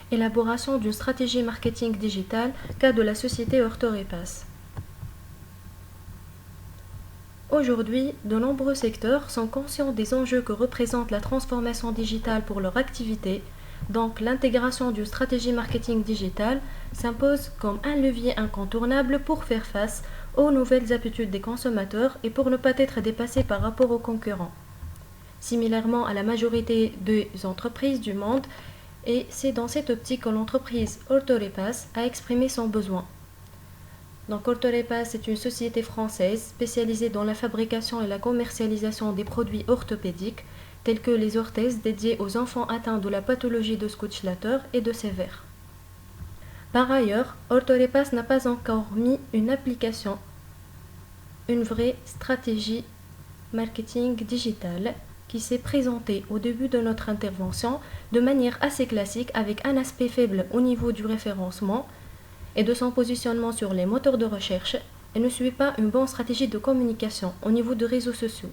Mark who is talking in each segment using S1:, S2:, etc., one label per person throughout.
S1: Élaboration d'une stratégie marketing digitale, cas de la société Orthorepas. Aujourd'hui, de nombreux secteurs sont conscients des enjeux que représente la transformation digitale pour leur activité, donc l'intégration d'une stratégie marketing digitale s'impose comme un levier incontournable pour faire face aux nouvelles habitudes des consommateurs et pour ne pas être dépassé par rapport aux concurrents. Similairement à la majorité des entreprises du monde, et c'est dans cette optique que l'entreprise Orthorepas a exprimé son besoin. Donc Orthorepas est une société française spécialisée dans la fabrication et la commercialisation des produits orthopédiques tels que les orthèses dédiées aux enfants atteints de la pathologie de Scotch-Latter et de Sévère. Par ailleurs, Orthorepas n'a pas encore mis une application, une vraie stratégie marketing digitale qui s'est présentée au début de notre intervention de manière assez classique avec un aspect faible au niveau du référencement et de son positionnement sur les moteurs de recherche et ne suit pas une bonne stratégie de communication au niveau des réseaux sociaux.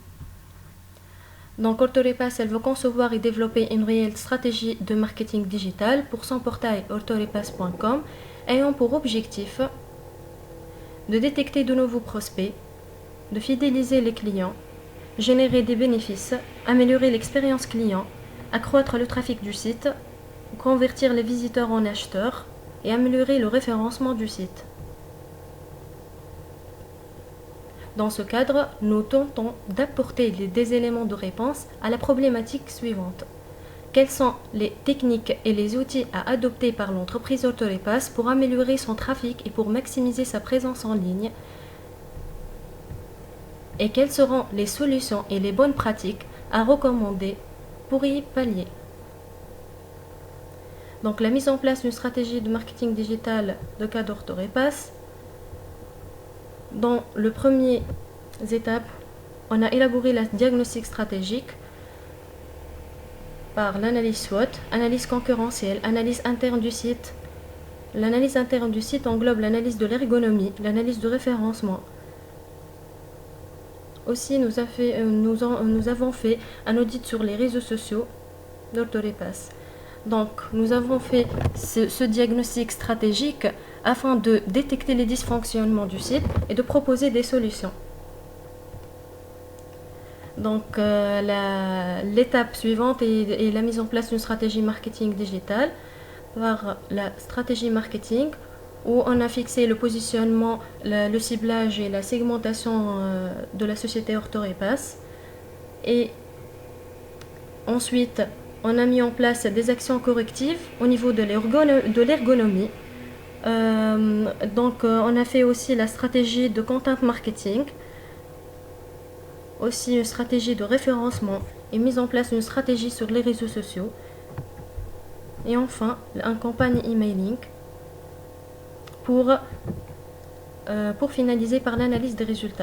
S1: Donc Orthorepas, elle veut concevoir et développer une réelle stratégie de marketing digital pour son portail orthorepas.com ayant pour objectif de détecter de nouveaux prospects, de fidéliser les clients, générer des bénéfices, améliorer l'expérience client, accroître le trafic du site, convertir les visiteurs en acheteurs et améliorer le référencement du site. Dans ce cadre, nous tentons d'apporter des éléments de réponse à la problématique suivante. Quelles sont les techniques et les outils à adopter par l'entreprise Orthorepas pour améliorer son trafic et pour maximiser sa présence en ligne? Et quelles seront les solutions et les bonnes pratiques à recommander pour y pallier? Donc la mise en place d'une stratégie de marketing digital de cas d'Orthorepas. Dans le premier étape, on a élaboré le diagnostic stratégique par l'analyse SWOT, analyse concurrentielle, analyse interne du site. L'analyse interne du site englobe l'analyse de l'ergonomie, l'analyse de référencement. Aussi, nous avons fait un audit sur les réseaux sociaux d'Orthorepas. Donc, nous avons fait ce diagnostic stratégique afin de détecter les dysfonctionnements du site et de proposer des solutions. Donc, l'étape suivante est la mise en place d'une stratégie marketing digitale par la stratégie marketing où on a fixé le positionnement, le ciblage et la segmentation de la société Orthorepas. Et ensuite, on a mis en place des actions correctives au niveau de l'ergonomie. Donc, on a fait aussi la stratégie de content marketing, aussi une stratégie de référencement et mise en place une stratégie sur les réseaux sociaux. Et enfin, une campagne emailing pour finaliser par l'analyse des résultats.